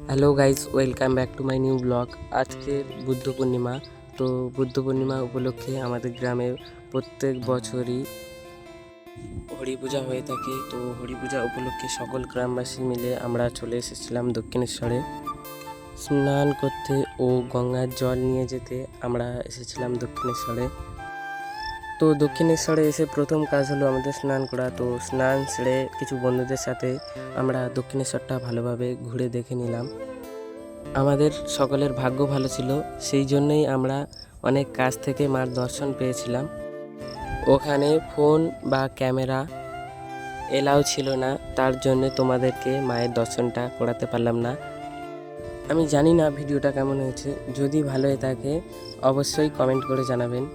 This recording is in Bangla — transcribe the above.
Hello guys, welcome back to my new blog. আজকে বুদ্ধ পূর্ণিমা। তো বুদ্ধ পূর্ণিমা উপলক্ষে আমাদের গ্রামে প্রত্যেক বছরই হরি পূজা হয়ে থাকে। তো হরি পূজা উপলক্ষে সকল গ্রামবাসী মিলে আমরা চলে এসেছিলাম দক্ষিণেশ্বরে স্নান করতে ও গঙ্গার জল নিয়ে যেতে। আমরা এসেছিলাম দক্ষিণেশ্বরে। তো দক্ষিণেশ্বরে এসে প্রথম কাজ হলো আমাদের স্নান করা। তো স্নান সেরে কিছু বন্ধুদের সাথে আমরা দক্ষিণেশ্বরটা ভালোভাবে ঘুরে দেখে নিলাম। আমাদের সকলের ভাগ্য ভালো ছিল, সেই জন্যই আমরা অনেক কাছ থেকে মার দর্শন পেয়েছিলাম। ওখানে ফোন বা ক্যামেরা এলাও ছিল না, তার জন্য তোমাদেরকে মায়ের দর্শনটা করাতে পারলাম না। আমি জানি না ভিডিওটা কেমন হয়েছে, যদি ভালো হয়ে থাকে অবশ্যই কমেন্ট করে জানাবেন।